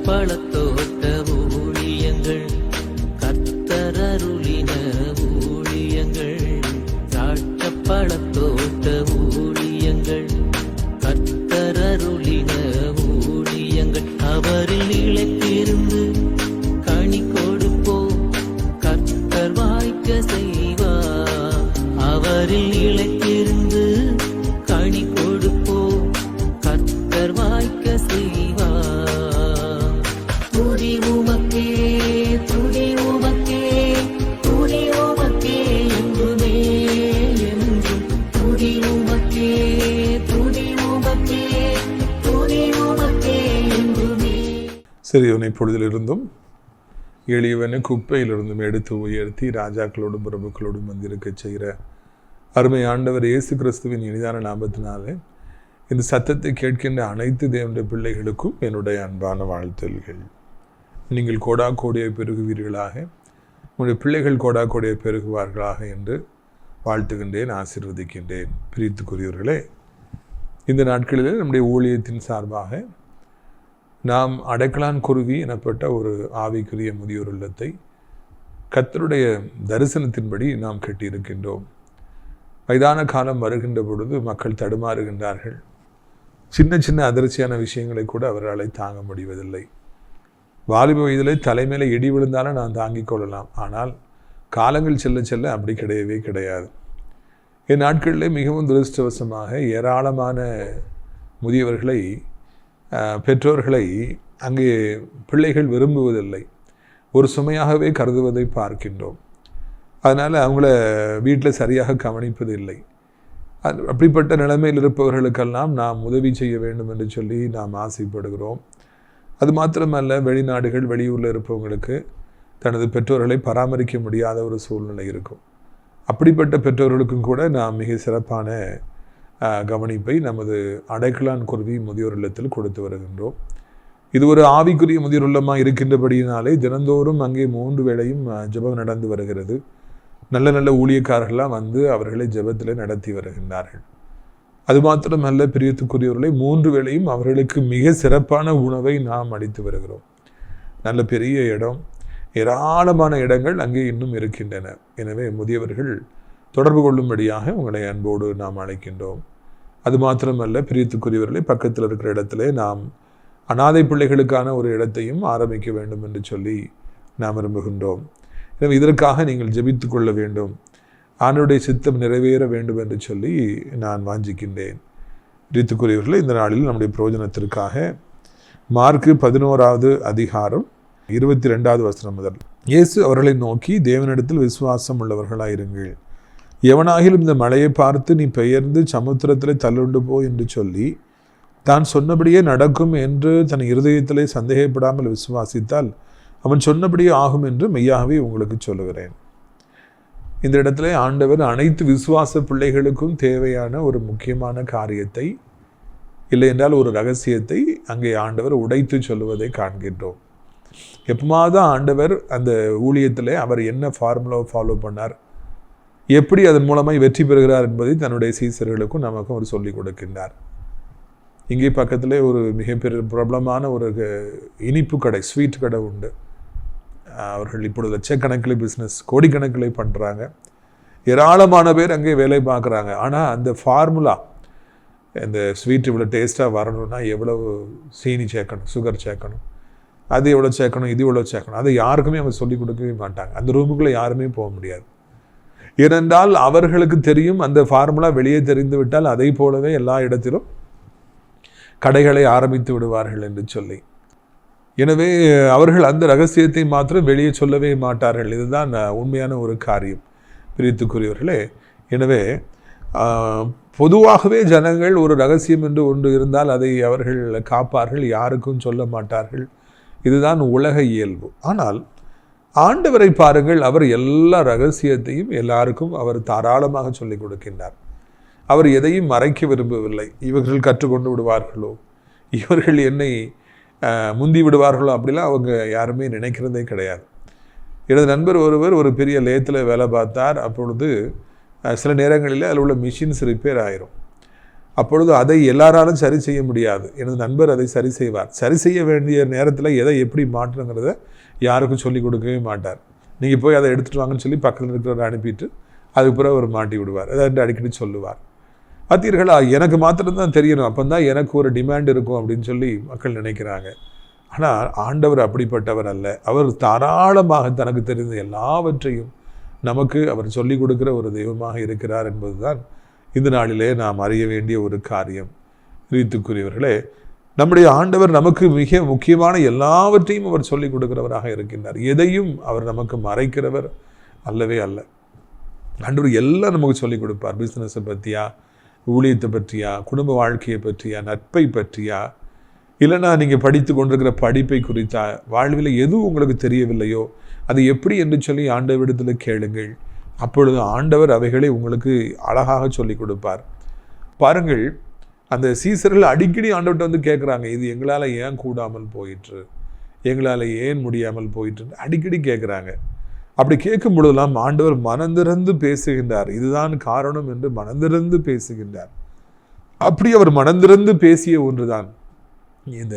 பழத்தோட்ட ஊழியங்கள், கர்த்தரருளின ஊழியங்கள். திராட்சை பழத்தோட்ட ஊழியங்கள், கர்த்தரருளின ஊழியங்கள். அவரில் நிலைத்திருந்து கனி கொடுப்போம், கர்த்தர் வாய்க்க செய்வார். அவரில் நிலைத்திருந்து கனி கொடுப்போம், கர்த்தர் வாய்க்க செய்வார். துதி உமக்கே, துதி உமக்கே, துதி உமக்கே என்றுமே என்றும். துதி உமக்கே, துதி உமக்கே, துதி உமக்கே என்றுமே. சிறியவனை பொழுதிலிருந்தும் எளியவனை குப்பையிலிருந்தும் எடுத்து உயர்த்தி ராஜாக்களோடும் பிரபுக்களோடும் வந்திருக்க செய்கிற அருமை ஆண்டவர் இயேசு கிறிஸ்துவின் இனிதான நாமத்தினாலே இந்த சத்தத்தை கேட்கின்ற அனைத்து தேவனுடைய பிள்ளைகளுக்கும் என்னுடைய அன்பான வாழ்த்துகள். நீங்கள் கோடா கோடியை பெருகுவீர்களாக, உங்களுடைய பிள்ளைகள் கோடா கோடியை பெருகுவார்களாக என்று வாழ்த்துகின்றேன், ஆசீர்வதிக்கின்றேன். பிரித்துக்குரியவர்களே, இந்த நாட்களில் நம்முடைய ஊழியத்தின் சார்பாக நாம் அடைக்கலான் குருவி எனப்பட்ட ஒரு ஆவிக்குரிய முதியோர் இல்லத்தை கர்த்தருடைய தரிசனத்தின்படி நாம் கட்டியிருக்கின்றோம். வயதான காலம் வருகின்ற பொழுது மக்கள் தடுமாறுகின்றார்கள். சின்ன சின்ன அதிர்ச்சியான விஷயங்களை கூட அவர்களை தாங்க முடிவதில்லை. வாலிப வயதிலே தலைமையில இடி விழுந்தாலும் நான் தாங்கிக் கொள்ளலாம். ஆனால் காலங்கள் செல்ல செல்ல அப்படி கிடையவே கிடையாது. என் நாட்களிலே மிகவும் துரதிர்ஷ்டவசமாக ஏராளமான முதியவர்களை, பெற்றோர்களை அங்கே பிள்ளைகள் விரும்புவதில்லை, ஒரு சுமையாகவே கருதுவதை பார்க்கின்றோம். அதனால் அவங்கள வீட்டில் சரியாக கவனிப்பது இல்லை. அப்படிப்பட்ட நிலைமையில் இருப்பவர்களுக்கெல்லாம் நாம் உதவி செய்ய வேண்டும் என்று சொல்லி நாம் ஆசைப்படுகிறோம். அது மாத்திரமல்ல, வெளிநாடுகள் வெளியூரில் இருப்பவங்களுக்கு தனது பெற்றோர்களை பராமரிக்க முடியாத ஒரு சூழ்நிலை இருக்கும். அப்படிப்பட்ட பெற்றோர்களுக்கும் கூட நாம் மிக சிறப்பான கவனிப்பை நமது அடைக்கலான் குருவி முதியோர் இல்லத்தில் கொடுத்து வருகின்றோம். இது ஒரு ஆவிக்குரிய முதியோர் இல்லமாக இருக்கின்றபடியினாலே தினந்தோறும் அங்கே 3 வேளையும் ஜெபம் நடந்து வருகிறது. நல்ல நல்ல ஊழியக்காரர்களாக வந்து அவர்களை ஜெபத்தில் நடத்தி வருகின்றார்கள். அது மாத்திரமல்ல, பிரியத்துக்குரியவர்களை 3 வேளையும் அவர்களுக்கு மிக சிறப்பான உணவை நாம் அளித்து வருகிறோம். நல்ல பெரிய இடம், ஏராளமான இடங்கள் அங்கே இன்னும் இருக்கின்றன. எனவே முதியவர்கள் தொடர்பு கொள்ளும்படியாக உங்களை அன்போடு நாம் அழைக்கின்றோம். அது மாத்திரமல்ல, பிரியத்துக்குரியவர்களை பக்கத்தில் இருக்கிற இடத்துல நாம் அனாதை பிள்ளைகளுக்கான ஒரு இடத்தையும் ஆரம்பிக்க வேண்டும் என்று சொல்லி நாம் விரும்புகின்றோம். எனவே இதற்காக நீங்கள் ஜெபித்து கொள்ள வேண்டும், ஆண்டவருடைய சித்தம் நிறைவேற வேண்டும் என்று சொல்லி நான் வாஞ்சிக்கின்றேன். பிரியத்துக்குரியவர்களை, இந்த நாளில் நம்முடைய பிரயோஜனத்திற்காக மார்க்கு 11வது அதிகாரம் 22வது வசனம் முதல். இயேசு அவர்களை நோக்கி, தேவனிடத்தில் விசுவாசம் உள்ளவர்களாயிருங்கள். எவனாகிலும் இந்த மலையை பார்த்து நீ பெயர்ந்து சமுத்திரத்தில் தள்ளுண்டு போ என்று சொல்லி தான் சொன்னபடியே நடக்கும் என்று தன் இருதயத்திலே சந்தேகப்படாமல் விசுவாசித்தால் அவன் சொன்னபடியே ஆகும் என்று மெய்யாகவே உங்களுக்கு சொல்லுகிறேன். இந்த இடத்துல ஆண்டவர் அனைத்து விசுவாச பிள்ளைகளுக்கும் தேவையான ஒரு முக்கியமான காரியத்தை, இல்லை என்றால் ஒரு ரகசியத்தை அங்கே ஆண்டவர் உடைத்து சொல்லுவதை காண்கின்றோம். எப்போமாவது ஆண்டவர் அந்த ஊழியத்தில் அவர் என்ன ஃபார்முலாவை ஃபாலோ பண்ணார், எப்படி அதன் மூலமாக வெற்றி பெறுகிறார் என்பதை தன்னுடைய சீசர்களுக்கும் நமக்கும் அவர் சொல்லிக் கொடுக்கின்றார். இங்கே பக்கத்தில் ஒரு மிகப்பெரிய பிரபலமான ஒரு இனிப்பு கடை, ஸ்வீட் கடை உண்டு. அவர்கள் இப்பொழுது லட்சக்கணக்கில் பிஸ்னஸ், கோடிக்கணக்கில் பண்ணுறாங்க. ஏராளமான பேர் அங்கே வேலை பார்க்குறாங்க. ஆனால் அந்த ஃபார்முலா, இந்த ஸ்வீட் இவ்வளோ டேஸ்ட்டாக வரணும்னா எவ்வளவு சீனி சேர்க்கணும், சுகர் சேர்க்கணும், அது எவ்வளோ சேர்க்கணும், இது எவ்வளோ சேர்க்கணும், அதை யாருக்குமே அவங்க சொல்லிக் கொடுக்கவே மாட்டாங்க. அந்த ரூமுக்குள்ளே யாருமே போக முடியாது. ஏனென்றால் அவர்களுக்கு தெரியும், அந்த ஃபார்முலா வெளியே தெரிந்து விட்டால் அதை போலவே எல்லா இடத்திலும் கடைகளை ஆரம்பித்து விடுவார்கள் என்று சொல்லி. எனவே அவர்கள் அந்த ரகசியத்தை மாத்திரம் வெளியே சொல்லவே மாட்டார்கள். இதுதான் உண்மையான ஒரு காரியம், பிரியத்துக்குரியவர்களே. எனவே பொதுவாகவே ஜனங்கள் ஒரு ரகசியம் என்று ஒன்று இருந்தால் அதை அவர்கள் காப்பார்கள், யாருக்கும் சொல்ல மாட்டார்கள். இதுதான் உலக இயல்பு. ஆனால் ஆண்டவரை பாருங்கள், அவர் எல்லா ரகசியத்தையும் எல்லாருக்கும் அவர் தாராளமாக சொல்லிக் கொடுக்கின்றார். அவர் எதையும் மறைக்க விரும்பவில்லை. இவர்கள் கற்றுக்கொண்டு விடுவார்களோ, இவர்கள் என்னை முந்தி விடுவார்களோ, அப்படிலாம் அவங்க யாருமே நினைக்கிறதே கிடையாது. எனது நண்பர் ஒருவர் ஒரு பெரிய லேத்தில் வேலை பார்த்தார். அப்பொழுது சில நேரங்களில் அதில் உள்ள மிஷின்ஸ் ரிப்பேர் ஆயிரும். அப்பொழுது அதை எல்லாராலும் சரி செய்ய முடியாது. எனது நண்பர் அதை சரி செய்வார். சரி செய்ய வேண்டிய நேரத்தில் எதை எப்படி மாற்றணுங்கிறத யாருக்கும் சொல்லிக் கொடுக்கவே மாட்டார். நீங்கள் போய் அதை எடுத்துகிட்டு வாங்கன்னு சொல்லி பக்கத்தில் இருக்கிறவரை அனுப்பிட்டு அதுக்கு பிறகு அவர் மாட்டி விடுவார். அதை அடிக்கடி சொல்லுவார். பார்த்தீர்களா, எனக்கு மாத்திரம்தான் தெரியணும், அப்போ தான் எனக்கு ஒரு டிமாண்ட் இருக்கும் அப்படின்னு சொல்லி மக்கள் நினைக்கிறாங்க. ஆனால் ஆண்டவர் அப்படிப்பட்டவர் அல்ல. அவர் தாராளமாக தனக்கு தெரிந்த எல்லாவற்றையும் நமக்கு அவர் சொல்லிக் கொடுக்கிற ஒரு தெய்வமாக இருக்கிறார் என்பது தான் இந்த நாளிலே நாம் அறிய வேண்டிய ஒரு காரியம். ரீத்துக்குரியவர்களே, நம்முடைய ஆண்டவர் நமக்கு மிக முக்கியமான எல்லாவற்றையும் அவர் சொல்லிக் கொடுக்கிறவராக இருக்கின்றார். எதையும் அவர் நமக்கு மறைக்கிறவர் அல்லவே அல்ல. ஆண்டவர் எல்லாம் நமக்கு சொல்லிக் கொடுப்பார். பிஸ்னஸை பற்றியா, ஊழியத்தை பற்றியா, குடும்ப வாழ்க்கையை பற்றியா, நட்பை பற்றியா, இல்லைனா நீங்கள் படித்து கொண்டிருக்கிற படிப்பை குறித்தா, வாழ்வில் எது உங்களுக்கு தெரியவில்லையோ அது எப்படி என்று சொல்லி ஆண்டவரிடத்தில் கேளுங்கள். அப்பொழுது ஆண்டவர் அவைகளை உங்களுக்கு அழகாக சொல்லிக் கொடுப்பார். பாருங்கள், அந்த சீசர்கள் அடிக்கடி ஆண்டவர்கிட்ட வந்து கேட்குறாங்க, இது எங்களால் ஏன் கூடாமல் போயிற்று, எங்களால் ஏன் முடியாமல் போயிற்று அடிக்கடி கேட்குறாங்க. அப்படி கேட்கும் பொழுதெல்லாம் ஆண்டவர் மனந்திறந்து பேசுகின்றார். இதுதான் காரணம் என்று மனந்திறந்து பேசுகின்றார். அப்படி அவர் மனந்திறந்து பேசிய ஒன்றுதான் இந்த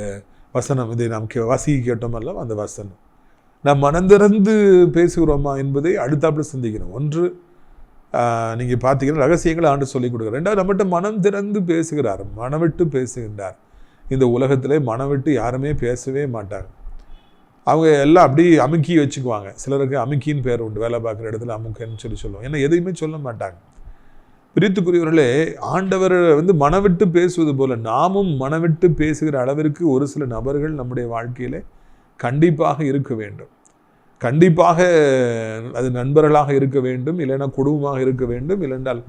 வசனம். இதை நாம் வாசிக்க கேட்டோம் அல்லவா, அந்த வசனம். நாம் மனந்திறந்து பேசுகிறோமா என்பதை அடுத்தாப்புல சிந்திக்கணும். ஒன்று, நீங்கள் பார்த்தீங்கன்னா ரகசியங்களை ஆண்டு சொல்லிக் கொடுக்குறார். ரெண்டாவது, நம்மகிட்ட மனம் திறந்து பேசுகிறார், மனவிட்டு பேசுகின்றார். இந்த உலகத்திலே மனவிட்டு யாருமே பேசவே மாட்டாங்க. அவங்க எல்லாம் அப்படி அமுக்கி வச்சுக்குவாங்க. சிலருக்கு அமுக்கின்னு பேர் உண்டு, வேலை பார்க்குற இடத்துல அமுக்கன்னு சொல்லுவோம். ஏன்னா எதையுமே சொல்ல மாட்டாங்க. பிரித்துக்குரியவர்களே, ஆண்டவர் வந்து மனவிட்டு பேசுவது போல நாமும் மனவிட்டு பேசுகிற அளவிற்கு ஒரு சில நபர்கள் நம்முடைய வாழ்க்கையிலே கண்டிப்பாக இருக்க வேண்டும். கண்டிப்பாக அது நண்பர்களாக இருக்க வேண்டும், இல்லைன்னா குடும்பமாக இருக்க வேண்டும், இல்லைன்றால்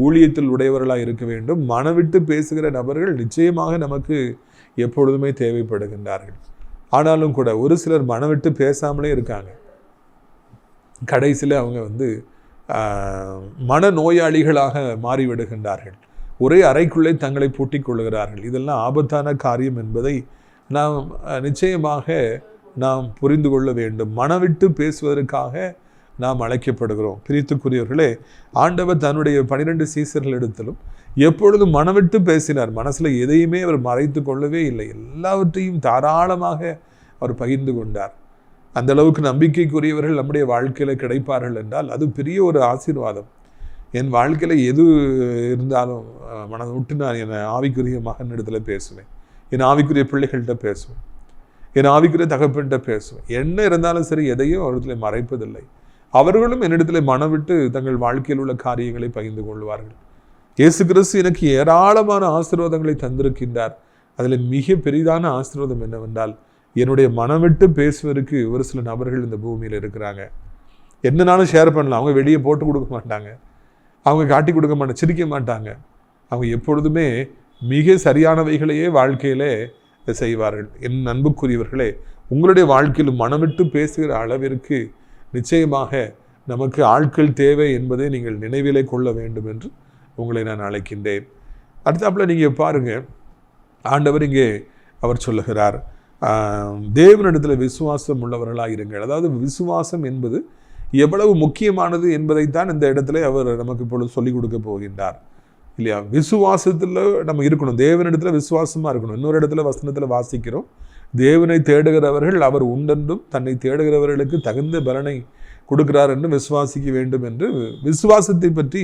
ஊழியத்தில் உடையவர்களாக இருக்க வேண்டும். மனவிட்டு பேசுகிற நபர்கள் நிச்சயமாக நமக்கு எப்பொழுதுமே தேவைப்படுகின்றார்கள். ஆனாலும் கூட ஒரு சிலர் மனவிட்டு பேசாமலே இருக்காங்க. கடைசியில் அவங்க வந்து மனநோயாளிகளாக மாறிவிடுகின்றார்கள். ஒரே அறைக்குள்ளே தங்களை பூட்டிக் கொள்கிறார்கள். இதெல்லாம் ஆபத்தான காரியம் என்பதை நாம் நிச்சயமாக நாம் புரிந்து கொள்ள வேண்டும். மனவிட்டு பேசுவதற்காக நாம் அழைக்கப்படுகிறோம். பிரித்துக்குரியவர்களே, ஆண்டவர் தன்னுடைய 12 சீசர்களிடத்திலும் எப்பொழுதும் மனவிட்டு பேசினார். மனசில் எதையுமே அவர் மறைத்து கொள்ளவே இல்லை. எல்லாவற்றையும் தாராளமாக அவர் பகிர்ந்து கொண்டார். அந்த அளவுக்கு நம்பிக்கைக்குரியவர்கள் நம்முடைய வாழ்க்கையில் கிடைப்பார்கள் என்றால் அது பெரிய ஒரு ஆசீர்வாதம். என் வாழ்க்கையில் எது இருந்தாலும் மனதை விட்டு நான் என் ஆவிக்குரிய மகனிடத்தில் பேசுவேன், என் ஆவிக்குரிய பிள்ளைகள்கிட்ட பேசுவேன், என் ஆவிக்குரிய தகப்பன்கிட்ட பேசுவேன். என்ன இருந்தாலும் சரி, எதையும் அவரிடத்துல மறைப்பதில்லை. அவர்களும் என்னிடத்தில் மனவிட்டு தங்கள் வாழ்க்கையில் உள்ள காரியங்களை பகிர்ந்து கொள்வார்கள். இயேசு கிறிஸ்து எனக்கு ஏராளமான ஆசீர்வாதங்களை தந்திருக்கின்றார். அதில் மிக பெரிதான ஆசீர்வாதம் என்னவென்றால், என்னுடைய மனவிட்டு பேசுவதற்கு ஒரு சில நபர்கள் இந்த பூமியில் இருக்கிறாங்க. என்னன்னாலும் ஷேர் பண்ணலாம். அவங்க வெளியே போட்டு கொடுக்க மாட்டாங்க, அவங்க காட்டி கொடுக்க மாட்டாங்க, சிரிக்க மாட்டாங்க. அவங்க எப்பொழுதுமே மிக சரியானவைகளையே வாழ்க்கையிலே செய்வார்கள். என் அன்புக்குரியவர்களே, உங்களுடைய வாழ்க்கையில் மனவிட்டு பேசுகிற அளவிற்கு நிச்சயமாக நமக்கு ஆட்கள் தேவை என்பதை நீங்கள் நினைவிலே கொள்ள வேண்டும் என்று உங்களை நான் அழைக்கின்றேன். அடுத்தாப்புல நீங்கள் பாருங்கள், ஆண்டவர் இங்கே அவர் சொல்லுகிறார், தேவனிடத்தில் விசுவாசம் உள்ளவர்களாக இருங்கள். அதாவது விசுவாசம் என்பது எவ்வளவு முக்கியமானது என்பதைத்தான் இந்த இடத்துல அவர் நமக்கு இப்பொழுது சொல்லிக் கொடுக்க போகின்றார், இல்லையா? விசுவாசத்தில் நம்ம இருக்கணும், தேவனிடத்தில் விசுவாசமாக இருக்கணும். இன்னொரு இடத்துல வசனத்தில் வாசிக்கிறோம், தேவனை தேடுகிறவர்கள் அவர் உண்டென்றும் தன்னை தேடுகிறவர்களுக்கு தகுந்த பலனை கொடுக்கிறார் என்று விசுவாசிக்க வேண்டும் என்று விசுவாசத்தை பற்றி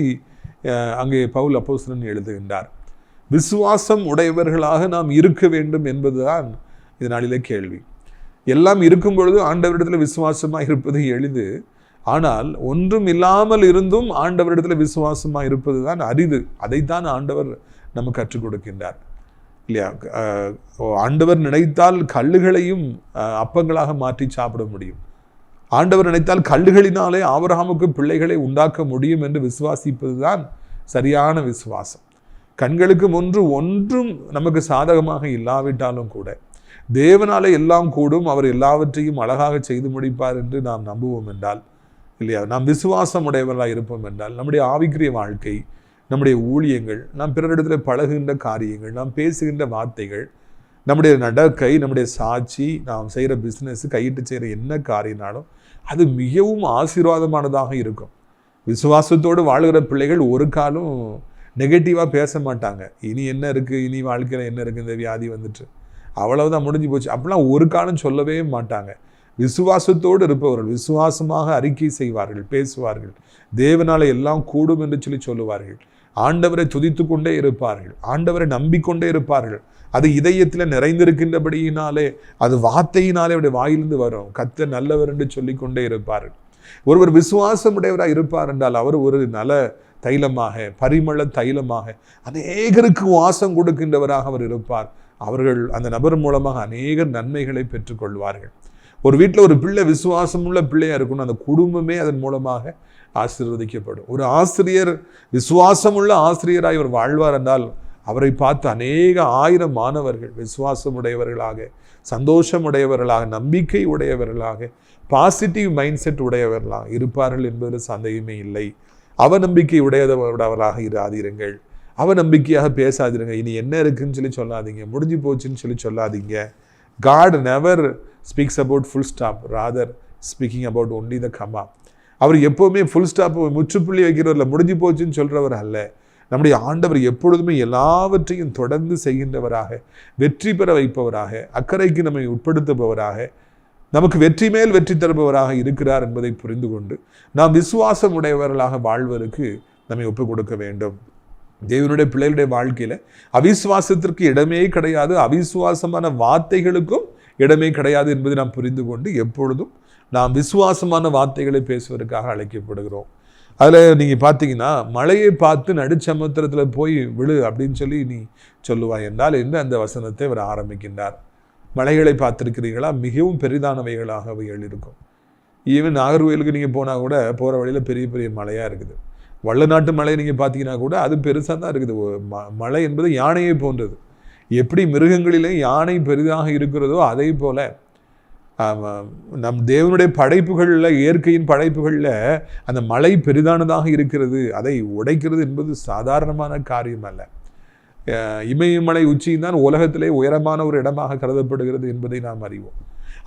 அங்கே பவுல் அப்போஸ்தலன் எழுதுகின்றார். விசுவாசம் உடையவர்களாக நாம் இருக்க வேண்டும் என்பதுதான் இதனாலே கேள்வி. எல்லாம் இருக்கும் பொழுது ஆண்டவரிடத்தில் விசுவாசமாக இருப்பது எளிது. ஆனால் ஒன்றும் இல்லாமல் இருந்தும் ஆண்டவரிடத்தில் விசுவாசமாக இருப்பது தான் அரிது. அதைத்தான் ஆண்டவர் நமக்கு கற்றுக் கொடுக்கின்றார், இல்லையா? ஆண்டவர் நினைத்தால் கல்லுகளையும் அப்பங்களாக மாற்றி சாப்பிட முடியும். ஆண்டவர் நினைத்தால் கல்லுகளினாலே ஆபிரகாமுக்கு பிள்ளைகளை உண்டாக்க முடியும் என்று விசுவாசிப்பது தான் சரியான விசுவாசம். கண்களுக்கு முன்று ஒன்றும் நமக்கு சாதகமாக இல்லாவிட்டாலும் கூட தேவனாலே எல்லாம் கூடும், அவர் எல்லாவற்றையும் அழகாக செய்து முடிப்பார் என்று நாம் நம்புவோம் என்றால், இல்லையா, நாம் விசுவாசம் உடையவர்களாக இருப்போம் என்றால், நம்முடைய ஆவிக்குரிய வாழ்க்கை, நம்முடைய ஊழியங்கள், நாம் பிறரிடத்தில் பழகுகின்ற காரியங்கள், நாம் பேசுகின்ற வார்த்தைகள், நம்முடைய நடக்கை, நம்முடைய சாட்சி, நாம் செய்கிற பிஸ்னஸ், கையிட்டு செய்கிற என்ன காரியனாலும் அது மிகவும் ஆசீர்வாதமானதாக இருக்கும். விசுவாசத்தோடு வாழுகிற பிள்ளைகள் ஒரு காலம் நெகட்டிவாக பேச மாட்டாங்க. இனி என்ன இருக்குது, இனி வாழ்க்கையில் என்ன இருக்குது, இந்த வியாதி வந்துட்டு அவ்வளவுதான் முடிஞ்சு போச்சு அப்படிலாம் ஒரு காலம் சொல்லவே மாட்டாங்க. விசுவாசத்தோடு இருப்பவர்கள் விசுவாசமாக அறிக்கை செய்வார்கள், பேசுவார்கள். தேவனால எல்லாம் கூடும் என்று சொல்லுவார்கள். ஆண்டவரை துதித்து கொண்டே இருப்பார்கள், ஆண்டவரை நம்பிக்கொண்டே இருப்பார்கள். அது இதயத்தில் நிறைந்திருக்கின்றபடியினாலே, அது வார்த்தையினாலே அவருடைய வாயிலிருந்து வரும். கர்த்தர் நல்லவர் என்று சொல்லிக்கொண்டே இருப்பார்கள். ஒருவர் விசுவாசம் உடையவராக இருப்பார் என்றால் அவர் ஒரு நல்ல தைலமாக, பரிமள தைலமாக அநேகருக்கு வாசம் கொடுக்கின்றவராக அவர் இருப்பார். அவர்கள் அந்த நபர் மூலமாக அநேக நன்மைகளை பெற்றுக்கொள்வார்கள். ஒரு வீட்டில் ஒரு பிள்ளை விசுவாசம் உள்ள பிள்ளையா இருக்கணும், அந்த குடும்பமே அதன் மூலமாக ஆசீர்வதிக்கப்படும். ஒரு ஆசிரியர் விசுவாசம் உள்ள ஆசிரியராக இவர் வாழ்வார் என்றால் அவரை பார்த்து அநேக 1000 மாணவர்கள் விசுவாசம் உடையவர்களாக, சந்தோஷம் உடையவர்களாக, நம்பிக்கை உடையவர்களாக, பாசிட்டிவ் மைண்ட் செட் உடையவர்களாக இருப்பார்கள் என்பதில் சந்தேகமே இல்லை. அவநம்பிக்கை உடையவர்களாக இராதீருங்கள், அவநம்பிக்கையாக பேசாதீருங்க. இனி என்ன இருக்குன்னு சொல்லாதீங்க, முடிஞ்சு போச்சுன்னு சொல்லாதீங்க. God never speaks about full stop, rather speaking about only the comma. அவர் எப்போவுமே ஃபுல் ஸ்டாப் முற்றுப்புள்ளி வைக்கிறவர்ல முடிஞ்சு போச்சுன்னு சொல்கிறவர் அல்ல. நம்முடைய ஆண்டவர் எப்பொழுதுமே எல்லாவற்றையும் தொடர்ந்து செய்கின்றவராக, வெற்றி பெற வைப்பவராக, அக்கறைக்கு நம்மை உட்படுத்துபவராக, நமக்கு வெற்றி மேல் வெற்றி தருபவராக இருக்கிறார் என்பதை புரிந்து கொண்டு நாம் விசுவாசம் உடையவர்களாக வாழ்வதற்கு நம்மை ஒப்புக் கொடுக்க வேண்டும். தேவனுடைய பிள்ளைகளுடைய வாழ்க்கையில் அவிசுவாசத்திற்கு இடமே கிடையாது, அவிசுவாசமான வார்த்தைகளுக்கும் இடமே கிடையாது என்பதை நாம் புரிந்து கொண்டு எப்பொழுதும் நாம் விசுவாசமான வார்த்தைகளை பேசுவதற்காக அழைக்கப்படுகிறோம். அதில் நீங்கள் பார்த்தீங்கன்னா, மழையை பார்த்து நடுச்சமுத்திரத்தில் போய் விழு அப்படின்னு நீ சொல்லுவாய் என்றால் என்று அந்த வசனத்தை அவர் ஆரம்பிக்கின்றார். மலைகளை பார்த்துருக்கிறீர்களா? மிகவும் பெரிதானவைகளாக அவைகள் இருக்கும். ஈவன் நாகர்கோயிலுக்கு நீங்கள் போனால் கூட போகிற வழியில் பெரிய பெரிய மலையாக இருக்குது. வள்ளநாட்டு மலை நீங்கள் பார்த்தீங்கன்னா கூட அது பெருசாக தான் இருக்குது. மலை என்பது யானையை போன்றது. எப்படி மிருகங்களிலே யானை பெரிதாக இருக்கிறதோ அதே போல் நம் தேவனுடைய படைப்புகளில், இயற்கையின் படைப்புகளில் அந்த மலை பெரிதானதாக இருக்கிறது. அதை உடைக்கிறது என்பது சாதாரணமான காரியம் அல்ல. இமயமலை உச்சியும் தான் உலகத்திலே உயரமான ஒரு இடமாக கருதப்படுகிறது என்பதை நாம் அறிவோம்.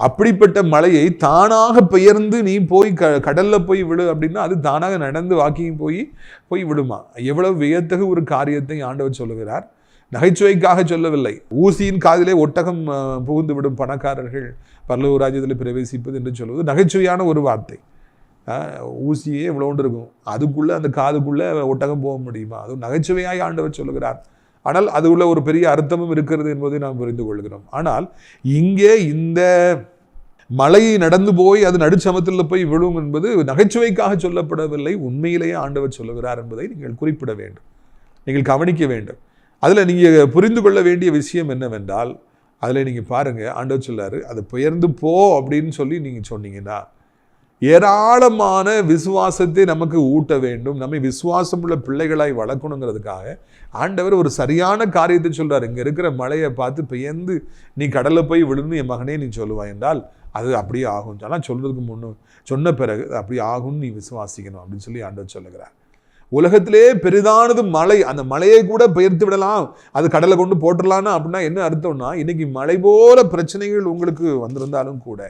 அப்படிப்பட்ட மலையை தானாக பெயர்ந்து நீ போய் கடல்ல போய் விடு அப்படின்னா அது தானாக நடந்து வாக்கிங் போய் விடுமா? எவ்வளவு வியத்தகு ஒரு காரியத்தை ஆண்டவர் சொல்லுகிறார். நகைச்சுவைக்காக சொல்லவில்லை. ஊசியின் காதிலே ஒட்டகம் புகுந்து விடும் பணக்காரர்கள் பரலோக ராஜ்யத்தில் பிரவேசிப்பது என்று சொல்வது நகைச்சுவையான ஒரு வார்த்தை. ஊசியே இவ்வளோண்டு இருக்கும், அதுக்குள்ளே அந்த காதுக்குள்ளே ஒட்டகம் போக முடியுமா? அது நகைச்சுவையாய் ஆண்டவர் சொல்லுகிறார். ஆனால் அது உள்ள ஒரு பெரிய அர்த்தமும் இருக்கிறது என்பதை நாம் புரிந்து கொள்கிறோம். ஆனால் இங்கே இந்த மலையை நடந்து போய் அது நடுச்சமத்தில் போய் விழும் என்பது நகைச்சுவைக்காக சொல்லப்படவில்லை, உண்மையிலேயே ஆண்டவர் சொல்லுகிறார் என்பதை நீங்கள் குறிப்பிட வேண்டும், நீங்கள் கவனிக்க வேண்டும். அதில் நீங்கள் புரிந்து கொள்ள வேண்டிய விஷயம் என்னவென்றால், அதில் நீங்கள் பாருங்கள், ஆண்டவர் சொல்லாரு அது பெயர்ந்து போ அப்படின்னு சொல்லி நீங்கள் சொன்னீங்கன்னா ஏராளமான விசுவாசத்தை நமக்கு ஊட்ட வேண்டும். நம்மை விசுவாசம் உள்ள பிள்ளைகளாய் வளர்க்கணுங்கிறதுக்காக ஆண்டவர் ஒரு சரியான காரியத்தை சொல்கிறார். இங்கே இருக்கிற மலையை பார்த்து பெயர்ந்து நீ கடலில் போய் விழுன்னு என் மகனே நீ சொல்லுவாய் என்றால் அது அப்படியே ஆகும். ஆனால் சொல்கிறதுக்கு முன்னே சொன்ன பிறகு அப்படி ஆகும்னு நீ விசுவாசிக்கணும் அப்படின்னு சொல்லி ஆண்டவர் சொல்லுகிறார். உலகத்திலே பெரிதானது மலை, அந்த மலையை கூட பெயர்த்து விடலாம், அது கடலை கொண்டு போட்டுடலான்னா அப்படின்னா என்ன அர்த்தம்னா, இன்னைக்கு மலை போல பிரச்சனைகள் உங்களுக்கு வந்திருந்தாலும் கூட,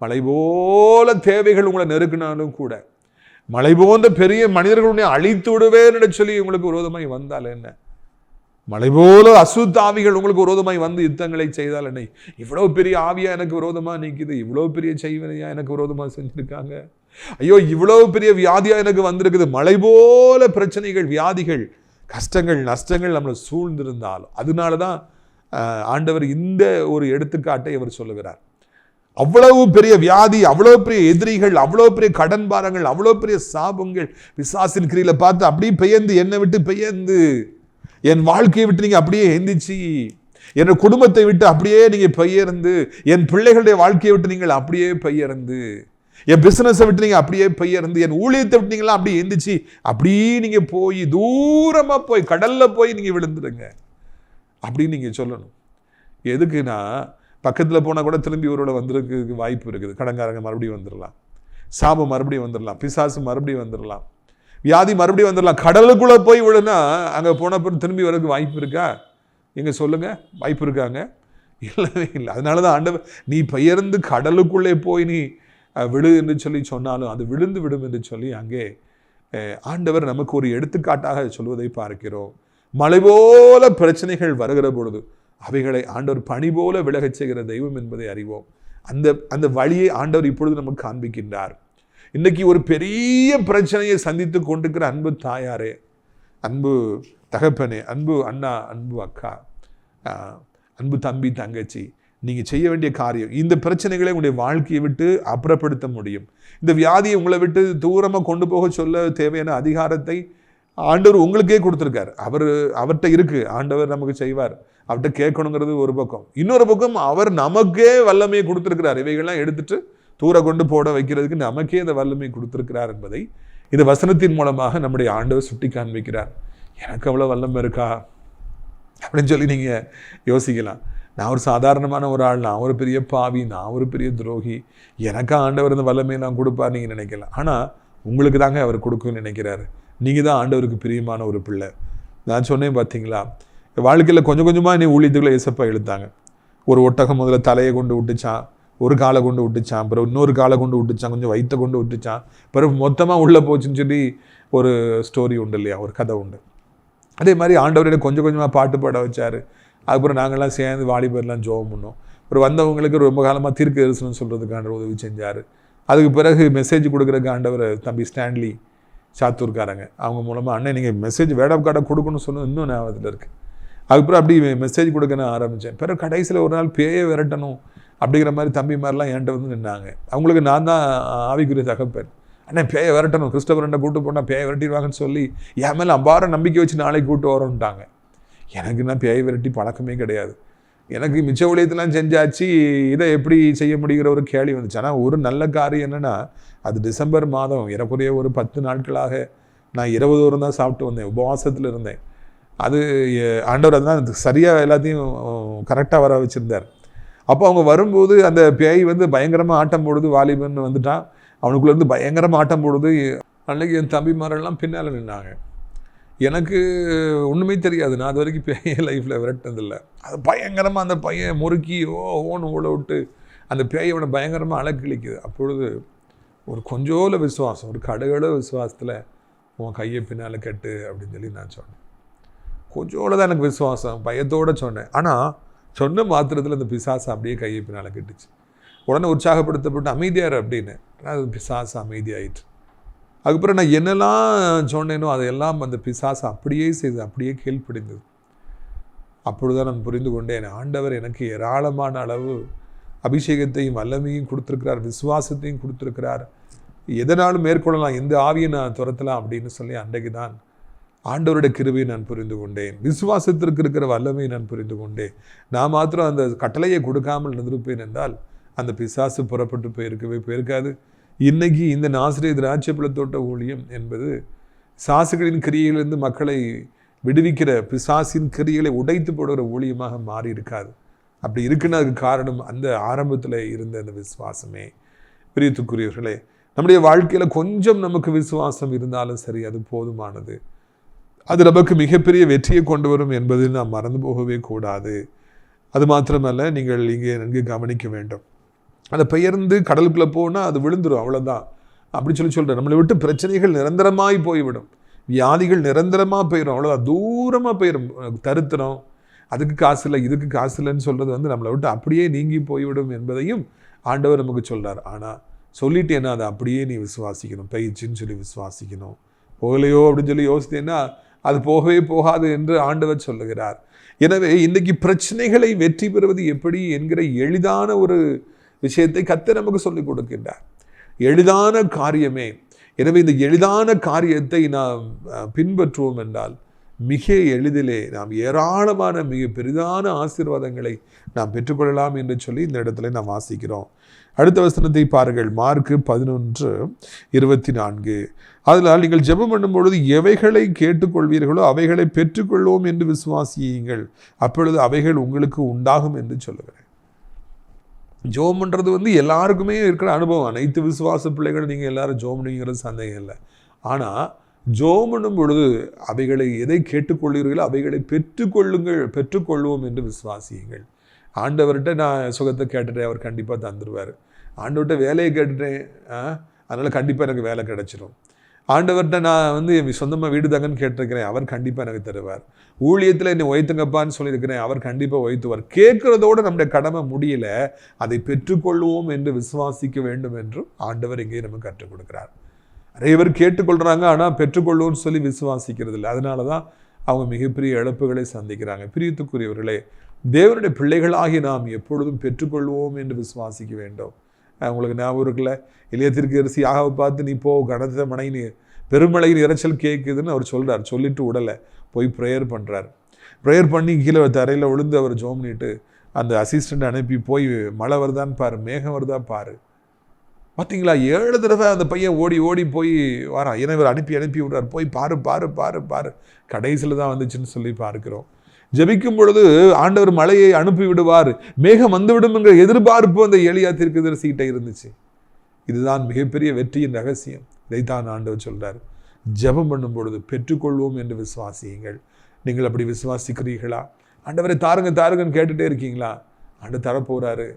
மலை போல தேவைகள் உங்களை நெருக்கினாலும் கூட, மலை போன்ற பெரிய மனிதர்களுடைய அழித்து விடுவேன்னு சொல்லி உங்களுக்கு விரோதமாய் வந்தால் என்ன, மலை போல அசுத்தாவிகள் உங்களுக்கு விரோதமாய் வந்து யுத்தங்களை செய்தால் என்ன, இவ்வளவு பெரிய ஆவியா எனக்கு விரோதமா நிற்குது, இவ்வளவு பெரிய செய்வனையா எனக்கு விரோதமா செஞ்சிருக்காங்க, ஐயோ இவ்வளவு பெரிய வியாதியா எனக்கு வந்திருக்குது, மலை போல பிரச்சனைகள், வியாதிகள், கஷ்டங்கள், நஷ்டங்கள் நம்மளை சூழ்ந்திருந்தாலும், அதனாலதான் ஆண்டவர் இந்த ஒரு எடுத்துக்காட்டை அவர் சொல்லுகிறார். அவ்வளவு பெரிய வியாதி, அவ்வளவு பெரிய எதிரிகள், அவ்வளவு பெரிய கடன் பாரங்கள், அவ்வளவு பெரிய சாபங்கள் பிசாசின் கிரியில பார்த்து அப்படியே பெயர்ந்து, என்னை விட்டு பெயர்ந்து, என் வாழ்க்கையை விட்டு நீங்க அப்படியே எந்திச்சு, என் குடும்பத்தை விட்டு அப்படியே நீங்க பெயர்ந்து, என் பிள்ளைகளுடைய வாழ்க்கையை விட்டு நீங்கள் அப்படியே பெயர்ந்து, என் பிசினஸை விட்டு நீங்க அப்படியே பெயர்ந்து, என் ஊழியத்தை விட்டு நீங்களா அப்படியே எந்திச்சு அப்படியே நீங்க போய் தூரமா போய் கடல்ல போய் நீங்க விழுந்துடுங்க அப்படின்னு நீங்க சொல்லணும். எதுக்குன்னா, பக்கத்தில் போனால் கூட திரும்பி ஒருவரோட வந்துருக்கு வாய்ப்பு இருக்குது. கடன்காரங்க மறுபடியும் வந்துடலாம், சாபம் மறுபடியும் வந்துடலாம், பிசாசு மறுபடியும் வந்துடலாம், வியாதி மறுபடியும் வந்துடலாம். கடலுக்குள்ளே போய் விழுனா அங்கே போன பிறகு திரும்பி வரதுக்கு வாய்ப்பு இருக்கா? எங்கே சொல்லுங்கள், வாய்ப்பு இருக்காங்க? இல்லவே இல்லை. அதனால தான் ஆண்டவர் நீ பெயர்ந்து கடலுக்குள்ளே போய் நீ விழு என்று சொல்லி சொன்னாலும் அது விழுந்து விடும் என்று சொல்லி அங்கே ஆண்டவர் நமக்கு ஒரு எடுத்துக்காட்டாக சொல்வதை பார்க்கிறோம். மழை போல பிரச்சனைகள் வருகிற பொழுது அவைகளை ஆண்டவர் பனி போல விலகச் செய்கிற தெய்வம் என்பதை அறிவோம். அந்த வழியை ஆண்டவர் இப்பொழுது நமக்கு காண்பிக்கின்றார். இன்னைக்கு ஒரு பெரிய பிரச்சனையை சந்தித்து கொண்டிருக்கிற அன்பு தாயாரே, அன்பு தகப்பனே, அன்பு அண்ணா, அன்பு அக்கா, அன்பு தம்பி, தங்கச்சி, நீங்கள் செய்ய வேண்டிய காரியம், இந்த பிரச்சனைகளை உங்களுடைய வாழ்க்கையை விட்டு அப்புறப்படுத்த முடியும். இந்த வியாதியை உங்களை விட்டு தூரமாக கொண்டு போக சொல்ல தேவையான அதிகாரத்தை ஆண்டவர் உங்களுக்கே கொடுத்துருக்கார். அவர்கிட்ட இருக்குது, ஆண்டவர் நமக்கு செய்வார். அவர்கிட்ட கேட்கணுங்கிறது ஒரு பக்கம். இன்னொரு பக்கம் அவர் நமக்கே வல்லமையை கொடுத்துருக்கிறார். இவைகள்லாம் எடுத்துட்டு தூர கொண்டு போட வைக்கிறதுக்கு நமக்கே இந்த வல்லமை கொடுத்துருக்கிறார் என்பதை இந்த வசனத்தின் மூலமாக நம்முடைய ஆண்டவர் சுட்டி காண்பிக்கிறார். எனக்கு அவ்வளோ வல்லமை இருக்கா அப்படின்னு சொல்லி நீங்கள் யோசிக்கலாம். நான் ஒரு சாதாரணமான ஒரு ஆள், நான் ஒரு பெரிய பாவி, நான் ஒரு பெரிய துரோகி, எனக்கா ஆண்டவர் இந்த வல்லமையெல்லாம் கொடுப்பார் நீங்கள் நினைக்கலாம். ஆனால் உங்களுக்கு தாங்க அவர் கொடுக்குன்னு நினைக்கிறாரு. நீங்கள் தான் ஆண்டவருக்கு பிரியமான ஒரு பிள்ளை. நான் சொன்னேன் பார்த்தீங்களா, வாழ்க்கையில் கொஞ்சம் கொஞ்சமாக நீ ஊழியத்துக்குள்ளே ஏசப்பா இழுத்தாங்க. ஒரு ஒட்டகம் முதல்ல தலையை கொண்டு விட்டுச்சான், ஒரு காலை கொண்டு விட்டுச்சான், பிறகு இன்னொரு காலை கொண்டு விட்டுச்சான், கொஞ்சம் வயிற்றை கொண்டு விட்டுச்சான், பிறகு மொத்தமாக உள்ளே போச்சுன்னு சொல்லி ஒரு ஸ்டோரி உண்டு இல்லையா, ஒரு கதை உண்டு. அதே மாதிரி ஆண்டவரிடம் கொஞ்சம் கொஞ்சமாக பாட்டு பாட வச்சார். அதுக்கப்புறம் நாங்கள்லாம் சேர்ந்து வாலிபர்லாம் ஜோம் பண்ணோம். அப்புறம் வந்தவங்களுக்கு ரொம்ப காலமாக தீர்க்க தரிசனம் சொல்கிறதுக்கு ஆண்டவர் உதவி செஞ்சார். அதுக்கு பிறகு மெசேஜ் கொடுக்குறதுக்கு ஆண்டவர் தம்பி ஸ்டான்லி சாத்தூர்காரங்க, அவங்க மூலமாக அண்ணன் நீங்கள் மெசேஜ் வேர்ட் ஆஃப் கார்டை கொடுக்கணும்னு சொன்னது இன்னும் ஞாபகத்தில் இருக்குது. அதுக்கப்புறம் அப்படி மெசேஜ் கொடுக்க நான் ஆரம்பித்தேன். பிறகு கடைசியில் ஒரு நாள் பேயை விரட்டணும் அப்படிங்கிற மாதிரி தம்பி மாதிரிலாம் என்கிட்ட வந்து நின்னாங்க. அவங்களுக்கு நான் தான் ஆவிக்குரிய தகப்பேன். அண்ணன் பேயை விரட்டணும், கிறிஸ்டபரண்டை கூப்பிட்டு போனால் பேயை விரட்டிடுவாங்கன்னு சொல்லி என் மேலே அபார நம்பிக்கை வச்சு நாளைக்கு கூப்பிட்டு வரோன்ட்டாங்க. எனக்கு என்ன பேயை விரட்டி பழக்கமே கிடையாது. எனக்கு மிச்ச ஊழியத்தெல்லாம் செஞ்சாச்சு, இதை எப்படி செய்ய முடிகிற ஒரு கேள்வி வந்துச்சு. ஆனால் ஒரு நல்ல காரியம் என்னென்னா, அது டிசம்பர் மாதம் ஏறக்குறைய ஒரு 10 நாட்களாக நான் இரவு தூரம் தான் சாப்பிட்டு வந்தேன், உபவாசத்தில் இருந்தேன். அது ஆண்டவர் அதுதான் சரியாக எல்லாத்தையும் கரெக்டாக வர வச்சுருந்தார். அப்போ அவங்க வரும்போது அந்த பேய் வந்து பயங்கரமாக ஆட்டம் போடுது, வாலிபன் வந்துட்டான், அவனுக்குள்ளேருந்து பயங்கரமாக ஆட்டம் போடுது. அன்றைக்கி என் தம்பிமாரெல்லாம் பின்னால் நின்னாங்க. எனக்கு ஒன்றுமே தெரியாது, நான் அது வரைக்கும் பேயை லைஃப்பில் விரட்டினதில்லை. அது பயங்கரமாக அந்த பையன் முறுக்கி ஓன்னு ஓட விட்டு அந்த பேயோட பயங்கரமாக அலக்கிழிக்குது. அப்பொழுது ஒரு கொஞ்சோல விசுவாசம், ஒரு கடுகள விசுவாசத்தில் உன் கையை பின்னால் கட்டு அப்படின்னு சொல்லி நான் சொன்னேன். கொஞ்சோட தான் எனக்கு விசுவாசம், பயத்தோடு சொன்னேன். ஆனால் சொன்ன மாத்திரத்தில் அந்த பிசாசு அப்படியே கையை பின்னால் கட்டுச்சு. உடனே உற்சாகப்படுத்தப்பட்டு அமைதியார் அப்படின்னு அது பிசாசு அமைதியாயிட்டு. அதுக்கப்புறம் நான் என்னெல்லாம் சொன்னேனோ அதையெல்லாம் அந்த பிசாசு அப்படியே செய்து அப்படியே கீழ்ப்படிந்தது. அப்பொழுதுதான் நான் புரிந்து கொண்டேன், ஆண்டவர் எனக்கு ஏராளமான அளவு அபிஷேகத்தையும் வல்லமையும் கொடுத்துருக்கிறார், விசுவாசத்தையும் கொடுத்துருக்கிறார். எதனாலும் மேற்கொள்ளலாம், எந்த ஆவியை நான் துரத்தலாம் அப்படின்னு சொல்லி அன்றைக்கு தான் ஆண்டவருடைய கிருபையை நான் புரிந்து கொண்டேன். விசுவாசத்திற்கு இருக்கிற வல்லமையை நான் புரிந்து கொண்டேன். நான் மாத்திரம் அந்த கட்டளையை கொடுக்காமல் நின்றிருப்பேன் என்றால் அந்த பிசாசு புறப்பட்டு போயிருக்காது. இன்னைக்கு இந்த நாசிரிய திராட்சை பழத்தோட்ட ஊழியம் என்பது சாசுகளின் கிரியையிலிருந்து மக்களை விடுவிக்கிற, பிசாசின் கிரியைகளை உடைத்து போடுகிற ஊழியமாக மாறி இருக்காது. அப்படி இருக்குன்னு அதுக்கு காரணம் அந்த ஆரம்பத்தில் இருந்த அந்த விசுவாசமே. பிரியத்துக்குரியவர்களே, நம்முடைய வாழ்க்கையில் கொஞ்சம் நமக்கு விசுவாசம் இருந்தாலும் சரி, அது போதுமானது. அது நமக்கு மிகப்பெரிய வெற்றியை கொண்டு வரும் என்பது நாம் மறந்து போகவே கூடாது. அது மாத்திரமல்ல, நீங்கள் இங்கே நன்கு கவனிக்க வேண்டும். அதை பெயர்ந்து கடலுக்குள்ளே போனால் அது விழுந்துடும், அவ்வளோதான் அப்படி சொல்கிறேன். நம்மளை விட்டு பிரச்சனைகள் நிரந்தரமாய் போய்விடும், வியாதிகள் நிரந்தரமாக போயிடும், அவ்வளோதான், தூரமாக போயிடும். தருத்திரம், அதுக்கு காசு இல்லை, இதுக்கு காசு இல்லைன்னு சொல்கிறது வந்து நம்மளை விட்டு அப்படியே நீங்கி போய்விடும் என்பதையும் ஆண்டவர் நமக்கு சொல்கிறார். ஆனால் சொல்லிட்டு என்ன, அதை அப்படியே நீ விசுவாசிக்கணும், பயிற்சின்னு சொல்லி விசுவாசிக்கணும். போகலையோ அப்படின்னு சொல்லி யோசித்தேன்னா அது போகவே போகாது என்று ஆண்டவர் சொல்லுகிறார். எனவே இன்றைக்கி பிரச்சனைகளை வெற்றி பெறுவது எப்படி என்கிற எளிதான ஒரு விஷயத்தை கர்த்தர் நமக்கு சொல்லிக் கொடுக்கின்றார். எளிதான காரியமே. எனவே இந்த எளிதான காரியத்தை நாம் பின்பற்றுவோம் என்றால் மிக எளிதிலே நாம் ஏராளமான மிக பெரிதான ஆசீர்வாதங்களை நாம் பெற்றுக்கொள்ளலாம் என்று சொல்லி இந்த இடத்துல நாம் வாசிக்கிறோம். அடுத்த வசனத்தை பாருங்கள், மார்க்கு 11:24. அதனால் நீங்கள் ஜெபம் பண்ணும் பொழுது எவைகளை கேட்டுக்கொள்வீர்களோ அவைகளை பெற்றுக்கொள்வோம் என்று விசுவாசியுங்கள், அப்பொழுது அவைகள் உங்களுக்கு உண்டாகும் என்று சொல்லுகிறேன். ஜோம் பண்ணுறது வந்து எல்லாருக்குமே இருக்கிற அனுபவம். அனைத்து விசுவாச பிள்ளைகள் நீங்கள் எல்லாரும் ஜோம் பண்ணுங்கிறது சந்தேகம் இல்லை. ஆனால் ஜோம் பண்ணும் பொழுது அவைகளை எதை கேட்டுக்கொள்வீர்களோ அவைகளை பெற்றுக்கொள்வோம் என்று விசுவாசியுங்கள். ஆண்டவர்கிட்ட நான் சுகத்தை கேட்டுட்டேன், அவர் கண்டிப்பாக தந்துடுவார். ஆண்டவர்கிட்ட வேலையை கேட்டுட்டேன், அதனால் கண்டிப்பாக எனக்கு வேலை கிடைச்சிடும். ஆண்டவர்கிட்ட நான் வந்து சொந்தமாக வீடு தாங்கன்னு கேட்டிருக்கிறேன், அவர் கண்டிப்பாக எனக்கு தருவார். ஊழியத்தில் என்னை உயர்த்துங்கப்பான்னு சொல்லியிருக்கிறேன், அவர் கண்டிப்பாக உயர்த்துவார். கேட்குறதோடு நம்முடைய கடமை முடியல, அதை பெற்றுக்கொள்வோம் என்று விசுவாசிக்க வேண்டும் என்றும் ஆண்டவர் இங்கே நமக்கு கற்றுக் கொடுக்கிறார். நிறைய பேர் கேட்டுக்கொள்கிறாங்க, ஆனால் பெற்றுக்கொள்வோம்னு சொல்லி விசுவாசிக்கிறது இல்லை. அதனால தான் அவங்க மிகப்பெரிய இழப்புகளை சந்திக்கிறாங்க. பிரியத்துக்குரியவர்களே, தேவனுடைய பிள்ளைகளாகி நாம் எப்பொழுதும் பெற்றுக்கொள்வோம் என்று விசுவாசிக்க வேண்டும். உங்களுக்கு ஞாபகம் இருக்குல்ல, எலியா தீர்க்கதரிசி ஆகாவை பார்த்து நீ போ, கனத்த மழைன்னு பெருமழையின் இறைச்சல் கேட்குதுன்னு அவர் சொல்கிறார். சொல்லிட்டு உடலை போய் ப்ரேயர் பண்ணுறார். ப்ரேயர் பண்ணி கீழே தரையில் விழுந்து அவர் ஜோம் பண்ணிட்டு அந்த அசிஸ்டண்ட் அனுப்பி போய் மழை வருதான்னு பாரு, மேகம் வருதா பாரு. பார்த்தீங்களா, 7 தடவை அந்த பையன் ஓடி ஓடி போய் வரான். ஏன்னா இவர் அனுப்பி விடுறார், போய் பாரு பாரு பாரு பாரு. கடைசியில் தான் வந்துச்சுன்னு சொல்லி பார்க்கிறோம். ஜெபிக்கும் பொழுது ஆண்டவர் மழையை அனுப்பி விடுவார், மேகம் வந்துவிடும் என்ற எதிர்பார்ப்பு அந்த எலியா தீர்க்கதரிசிகிட்ட இருந்துச்சு. இதுதான் மிகப்பெரிய வெற்றியின் ரகசியம். இதைத்தான் ஆண்டவர் சொல்றார், ஜெபம் பண்ணும் பொழுது பெற்றுக்கொள்வோம் என்று விசுவாசியுங்கள். நீங்கள் அப்படி விசுவாசிக்கிறீர்களா? ஆண்டவரை தாருங்க தாருங்கன்னு கேட்டுட்டே இருக்கீங்களா? ஆண்டவர் தரப்போறாரு.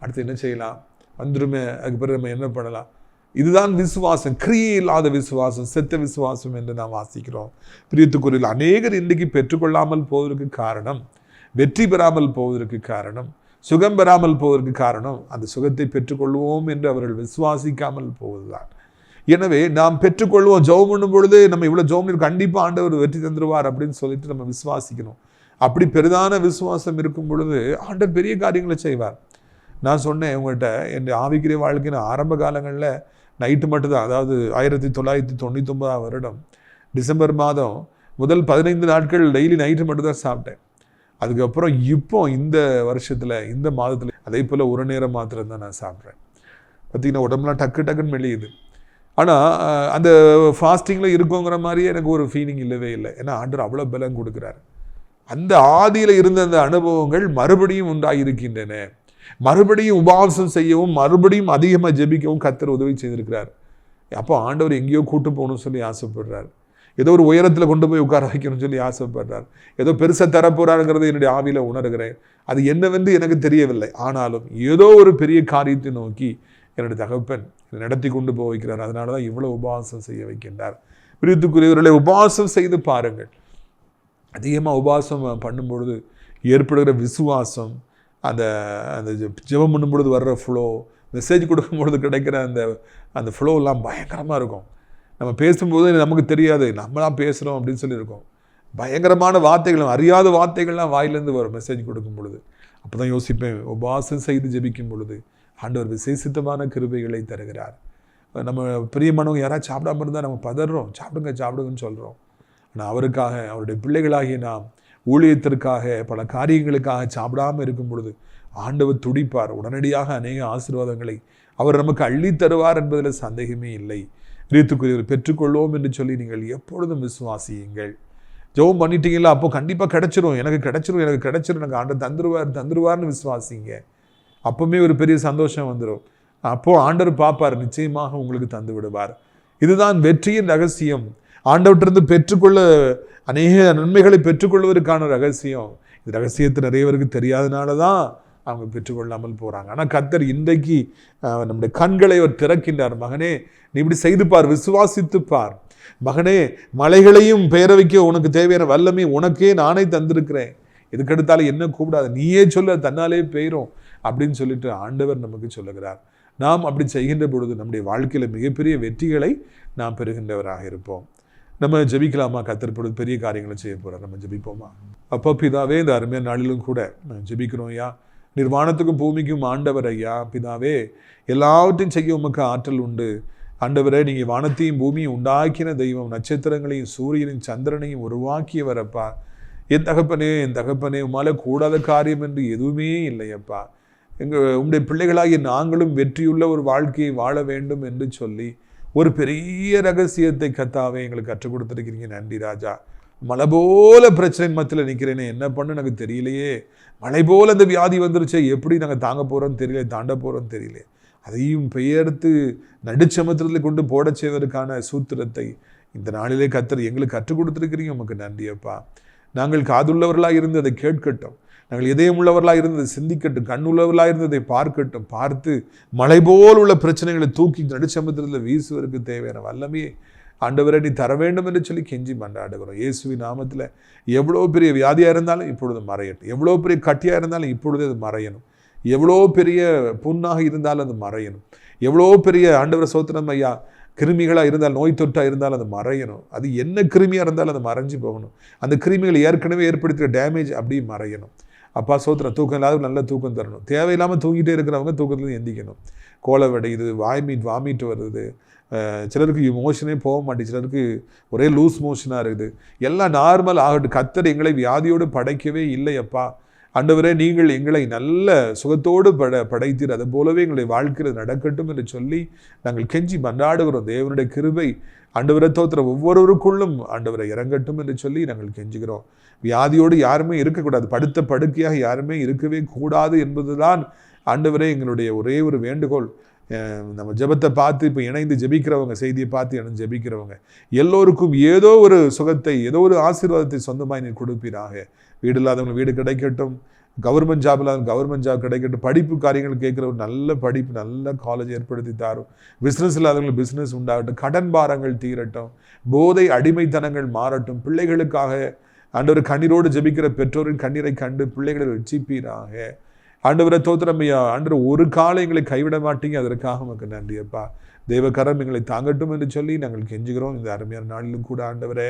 அடுத்து என்ன செய்யலாம்? வந்துருமே, அதுக்கு பிறகு நம்ம என்ன பண்ணலாம்? இதுதான் விசுவாசம், கிரியை இல்லாத விசுவாசம், செத்த விசுவாசம் என்று நாம் வாசிக்கிறோம். பிரியத்துக்குரியல் அநேகர் இன்றைக்கு பெற்றுக்கொள்ளாமல் போவதற்கு காரணம், வெற்றி பெறாமல் போவதற்கு காரணம், சுகம் பெறாமல் போவதற்கு காரணம், அந்த சுகத்தை பெற்றுக்கொள்வோம் என்று அவர்கள் விசுவாசிக்காமல் போவதுதான். எனவே நாம் பெற்றுக்கொள்வோம். ஜெபம் பண்ணும் பொழுது நம்ம இவ்வளோ ஜெபம் கண்டிப்பாக ஆண்டவர் வெற்றி தந்துடுவார் அப்படின்னு சொல்லிட்டு நம்ம விசுவாசிக்கணும். அப்படி பெரிதான விசுவாசம் இருக்கும் பொழுது ஆண்டவர் பெரிய காரியங்களை செய்வார். நான் சொன்னேன் உங்கள்கிட்ட, என் ஆவிக்குரிய வாழ்க்கையின் ஆரம்ப காலங்களில் நைட்டு மட்டும்தான், அதாவது 1999 வருடம் டிசம்பர் மாதம் முதல் 15 நாட்கள் டெய்லி நைட்டு மட்டும்தான் சாப்பிட்டேன். அதுக்கப்புறம் இப்போ இந்த வருஷத்தில் இந்த மாதத்தில் அதே போல் ஒரு நேரம் மாத்திரம் தான் நான் சாப்பிட்றேன். பார்த்திங்கன்னா உடம்புலாம் டக்கு டக்குன்னு மெலியுது. ஆனால் அந்த ஃபாஸ்டிங்கில் இருக்கோங்கிற மாதிரியே எனக்கு ஒரு ஃபீலிங் இல்லவே இல்லை. ஏன்னா ஆண்டவர் அவ்வளோ பலம் கொடுக்குறாரு. அந்த ஆதியில் இருந்த அந்த அனுபவங்கள் மறுபடியும் உண்டாகியிருக்கின்றன. மறுபடியும் உபவாசம் செய்யவும், மறுபடியும் அதிகமாக ஜெபிக்கவும் கர்த்தர் உதவி செய்திருக்கிறார். அப்போ ஆண்டவர் எங்கேயோ கூட்டு போகணும்னு சொல்லி ஆசைப்படுறார். ஏதோ ஒரு உயரத்தில் கொண்டு போய் உட்கார வைக்கணும்னு சொல்லி ஆசைப்படுறார். ஏதோ பெருசாக தரப்போறாருங்கிறத என்னுடைய ஆவியில் உணர்கிறேன். அது என்னவென்று எனக்கு தெரியவில்லை. ஆனாலும் ஏதோ ஒரு பெரிய காரியத்தை நோக்கி என்னுடைய தகப்பன் நடத்தி கொண்டு போய் வைக்கிறார். அதனால தான் இவ்வளோ உபவாசம் செய்ய வைக்கின்றார். பிரியத்துக்குரியவர்களை உபவாசம் செய்து பாருங்கள். அதிகமாக உபவாசம் பண்ணும்பொழுது ஏற்படுகிற விசுவாசம், அந்த அந்த ஜெபம் பண்ணும் பொழுது வர்ற ஃப்ளோ, மெசேஜ் கொடுக்கும் பொழுது கிடைக்கிற அந்த ஃப்ளோலாம் பயங்கரமாக இருக்கும். நம்ம பேசும்போது நமக்கு தெரியாது நம்மளாம் பேசுகிறோம் அப்படின்னு சொல்லியிருக்கோம். பயங்கரமான வார்த்தைகள், அறியாத வார்த்தைகள்லாம் வாயிலேருந்து வரும் மெசேஜ் கொடுக்கும் பொழுது. அப்போ தான் யோசிப்பேன், உபவாசம் செய்து ஜெபிக்கும் பொழுது ஆண்டவர் விசேஷித்தமான கிருபைகளை தருகிறார். நம்ம பிரியமானவங்க யாராவது சாப்பிடாம இருந்தால் நம்ம பதறோம், சாப்பிடுங்க சாப்பிடுங்கன்னு சொல்கிறோம். ஆனால் அவருக்காக, அவருடைய பிள்ளைகளாகிய நாம் ஊழியத்திற்காக, பல காரியங்களுக்காக சாப்பிடாமல் இருக்கும் பொழுது ஆண்டவர் துடிப்பார். உடனடியாக அநேக ஆசீர்வாதங்களை அவர் நமக்கு அள்ளி தருவார் என்பதில் சந்தேகமே இல்லை. பிரியத்துக்குரியவர் பெற்றுக்கொள்வோம் என்று சொல்லி நீங்கள் எப்பொழுதும் விசுவாசியுங்கள். ஜெபம் பண்ணிட்டீங்களா, அப்போ கண்டிப்பாக கிடைச்சிரும், எனக்கு கிடைச்சிரும், எனக்கு ஆண்டவர் தந்துருவார்னு விசுவாசிங்க. அப்பவுமே ஒரு பெரிய சந்தோஷம் வந்துடும். அப்போது ஆண்டவர் பார்ப்பார், நிச்சயமாக உங்களுக்கு தந்து விடுவார். இதுதான் வெற்றியின் ரகசியம். ஆண்டவற்றிலிருந்து பெற்றுக்கொள்ள, அநேக நன்மைகளை பெற்றுக்கொள்வதற்கான ரகசியம். இந்த ரகசியத்தை நிறைய பேருக்கு தெரியாதனால தான் அவங்க பெற்றுக்கொள்ளாமல் போகிறாங்க. ஆனால் கர்த்தர் இன்றைக்கு நம்முடைய கண்களை அவர் திறக்கின்றார். மகனே, நீ இப்படி செய்து பார், விசுவாசித்து பார். மகனே, மலைகளையும் பெயர வைக்க உனக்கு தேவையான வல்லமை உனக்கே நானே தந்திருக்கிறேன். இதுக்கெடுத்தாலும் என்ன கூப்பிடாது, நீயே சொல்ல, தன்னாலே பெயரும் அப்படின்னு சொல்லிட்டு ஆண்டவர் நமக்கு சொல்லுகிறார். நாம் அப்படி செய்கின்ற பொழுது நம்முடைய வாழ்க்கையில் மிகப்பெரிய வெற்றிகளை நாம் பெறுகின்றவராக இருப்போம். நம்ம ஜெபிக்கலாமா? கர்த்தர் பொழுது பெரிய காரியங்களை செய்ய போகிறார். நம்ம ஜெபிப்போமா? அப்போ பிதாவே, இந்த அருமையான நாளிலும் கூட ஜெபிக்கிறோம் ஐயா. நிர்வாணத்துக்கும் பூமிக்கும் ஆண்டவர் ஐயா. பிதாவே, எல்லாவற்றையும் செய்ய உமக்கு ஆற்றல் உண்டு. ஆண்டவரே, நீங்கள் வானத்தையும் பூமியும் உண்டாக்கின தெய்வம், நட்சத்திரங்களையும் சூரியனையும் சந்திரனையும் உருவாக்கியவரப்பா. என் தகப்பனே, உம்மால கூடாத காரியம் என்று எதுவுமே இல்லையப்பா. உங்களுடைய பிள்ளைகளாகிய நாங்களும் வெற்றியுள்ள ஒரு வாழ்க்கையை வாழ வேண்டும் என்று சொல்லி ஒரு பெரிய ரகசியத்தை கர்த்தாவே எங்களுக்கு கற்றுக் கொடுத்துருக்கிறீங்க. நன்றி ராஜா. மழை போல பிரச்சனை மத்தியில் நிற்கிறேனே, என்ன பண்ணு எனக்கு தெரியலையே. மழை போல் அந்த வியாதி வந்துருச்சே, எப்படி நாங்கள் தாங்க போகிறோன்னு தெரியல, தாண்ட போகிறோன்னு தெரியல. அதையும் பெயர்த்து நடுச்சமுத்திரத்தில் கொண்டு போட செய்வதற்கான சூத்திரத்தை இந்த நாளிலே கர்த்தர் எங்களுக்கு கற்றுக் கொடுத்துருக்கிறீங்க. உமக்கு நன்றியப்பா. நாங்கள் காதுள்ளவர்களாக இருந்து அதை கேட்கட்டும், நாங்கள் இதயம் உள்ளவர்களாக இருந்ததை சிந்திக்கட்டும், கண்ணுள்ளவர்களாக இருந்ததை பார்க்கட்டும். பார்த்து மலை போல் உள்ள பிரச்சனைகளை தூக்கி நடுச்சமுத்திரத்தில் வீசுவதற்கு தேவையான வல்லமையை ஆண்டவரை நீ தர வேண்டும் என்று சொல்லி கெஞ்சி மன்றாடுகிறோம். இயேசுவின் நாமத்தில் எவ்வளோ பெரிய வியாதியாக இருந்தாலும் இப்பொழுது மறையட்டும். எவ்வளோ பெரிய கட்டியாக இருந்தாலும் இப்பொழுது அது மறையணும். எவ்வளோ பெரிய புண்ணாக இருந்தாலும் அது மறையணும். எவ்வளோ பெரிய ஆண்டவர் சோத்திரம் ஐயா கிருமிகளாக இருந்தால், நோய் தொட்டாக இருந்தாலும் அது மறையணும். அது என்ன கிருமியாக இருந்தாலும் அது மறைஞ்சு போகணும். அந்த கிருமிகள் ஏற்கனவே ஏற்படுத்துகிற டேமேஜ் அப்படியே மறையணும். அப்பா சோத்திரம், தூக்கம் இல்லாத நல்ல தூக்கம் தரணும். தேவையில்லாமல் தூங்கிட்டே இருக்கிறவங்க தூக்கத்துலேருந்து எந்திக்கணும். கோலை வடையுது, வாமிட் வருது, சிலருக்கு மோஷனே போக மாட்டேங்குது, சிலருக்கு ஒரே லூஸ் மோஷனாக இருக்குது. எல்லாம் நார்மல் ஆகட்டும். கர்த்தர் எங்களை வியாதியோடு படைக்கவே இல்லையப்பா. ஆண்டவரே, நீங்கள் எங்களை நல்ல சுகத்தோடு படைத்தீர். அது போலவே எங்களுடைய வாழ்க்கையில் நடக்கட்டும் என்று சொல்லி நாங்கள் கெஞ்சி மன்றாடுகிறோம். தேவனுடைய கிருபை ஆண்டவரை தோத்திர ஒவ்வொருவருக்குள்ளும் ஆண்டவரை இறங்கட்டும் என்று சொல்லி நாங்கள் கெஞ்சுகிறோம். வியாதியோடு யாருமே இருக்கக்கூடாது, படுத்த படுக்கையாக யாருமே இருக்கவே கூடாது என்பதுதான் ஆண்டவரே எங்களுடைய ஒரே ஒரு வேண்டுகோள். நம்ம ஜெபத்தை பார்த்து இப்போ இணைந்து ஜெபிக்கிறவங்க, செய்தியை பார்த்து இணைந்து ஜெபிக்கிறவங்க எல்லோருக்கும் ஏதோ ஒரு சுகத்தை, ஏதோ ஒரு ஆசீர்வாதத்தை சொந்தமாக நீ கொடுப்பீராக. வீடு இல்லாதவங்க வீடு கிடைக்கட்டும், கவர்மெண்ட் ஜாப் இல்லாதவங்க கவர்மெண்ட் ஜாப் கிடைக்கட்டும், படிப்பு காரியங்கள் கேட்குற ஒரு நல்ல படிப்பு, நல்ல காலேஜ் ஏற்படுத்தி தாரும், பிஸ்னஸ் இல்லாதவங்களுக்கு பிஸ்னஸ் உண்டாகட்டும், கடன் பாரங்கள் தீரட்டும், போதை அடிமைத்தனங்கள் மாறட்டும், பிள்ளைகளுக்காக ஆண்டவர் கண்ணீரோடு ஜெபிக்கிற பெற்றோரின் கண்ணீரை கண்டு பிள்ளைகளை ரட்சிப்பீராக. ஆண்டவரை தோத்திரமையா, ஆண்டவர் ஒரு காலம் எங்களை கைவிட மாட்டீங்க, அதற்காக நமக்கு நன்றி அப்பா. தேவகரம் எங்களை தாங்கட்டும் என்று சொல்லி நாங்கள் கெஞ்சுகிறோம். இந்த அருமையான நாளிலும் கூட ஆண்டவரே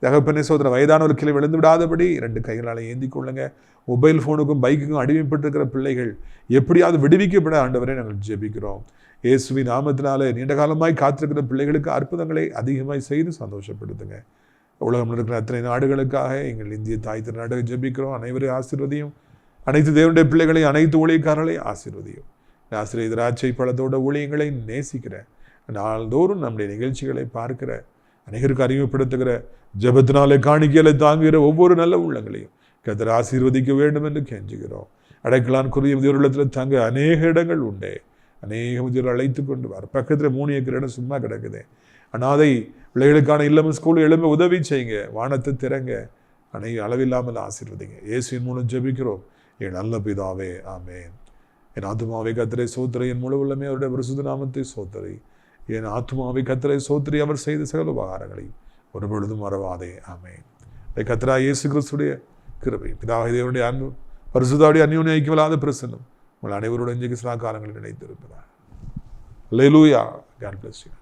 தகப்பனே சோதர, வயதானவர் கீழே விழுந்து விடாதபடி 2 கைகளால் ஏந்தி கொள்ளுங்க. மொபைல் ஃபோனுக்கும் பைக்குக்கும் அடிமைப்பட்டிருக்கிற பிள்ளைகள் எப்படியாவது விடுவிக்கப்பட ஆண்டவரை நாங்கள் ஜெபிக்கிறோம். இயேசுவின் நாமத்தினாலே நீண்ட காலமாய் காத்திருக்கிற பிள்ளைகளுக்கு அற்புதங்களை அதிகமாய் செய்து சந்தோஷப்படுத்துங்க. உலகம் இருக்கிற அத்தனை நாடுகளுக்காக எங்கள் இந்திய தாய் திருநாடுகளை ஜெபிக்கிறோம். அனைவரையும் ஆசீர்வதியும். அனைத்து தேவனுடைய பிள்ளைகளையும், அனைத்து ஊழியக்காரர்களையும் ஆசீர்வதியும். ஆசிரியர் திராட்சை பழத்தோட ஊழியங்களை நேசிக்கிற, நாள்தோறும் நம்முடைய நிகழ்ச்சிகளை பார்க்கிற, அநேகருக்கு அறிமுகப்படுத்துகிற, ஜெபத்தினாலே காணிக்கைகளை தாங்குகிற ஒவ்வொரு நல்ல உள்ளங்களையும் கர்த்தர் ஆசீர்வதிக்க வேண்டும் என்று கெஞ்சுகிறோம். அடைக்கலான் குறுகிய முதியோரிடத்தில் தங்க அநேக இடங்கள் உண்டே. அநேக முதியோர் அழைத்து கொண்டு வர. பக்கத்தில் 3 ஏக்கர் இடம் சும்மா கிடக்குது. அனாதை பிள்ளைகளுக்கான இல்லம் ஸ்கூல் எழும்ப உதவி செய்யுங்க. வானத்தை திறங்க. அளவில்லாமல் ஆசீர்வதிங்க. இயேசுவின் மூலம் ஜெபிக்கிறோம் என் நல்ல பிதாவே, ஆமென். என் ஆத்துமாவை கர்த்தரை சோத்திரை, என் முழு உள்ளமே அவருடைய பரிசுத்த நாமத்தை சோத்திரை. என் ஆத்துமாவை கர்த்தரை சோத்திரி, அவர் செய்த சகல உபகாரங்களை ஒரு பொழுதும் மறவாதே, ஆமென். கர்த்தராகிய இயேசு கிறிஸ்துடைய கிருபை, பிதாவாகிய தேவனுடைய அன்பு, பரிசுத்தருடைய அந்யோன்ய ஐக்கியமில்லாத பிரசன்னம் உங்கள் அனைவருடன் இன்றைக்கு சதா காலங்களில் நிலைத்திருக்கிறார். அல்லேலூயா. God bless you.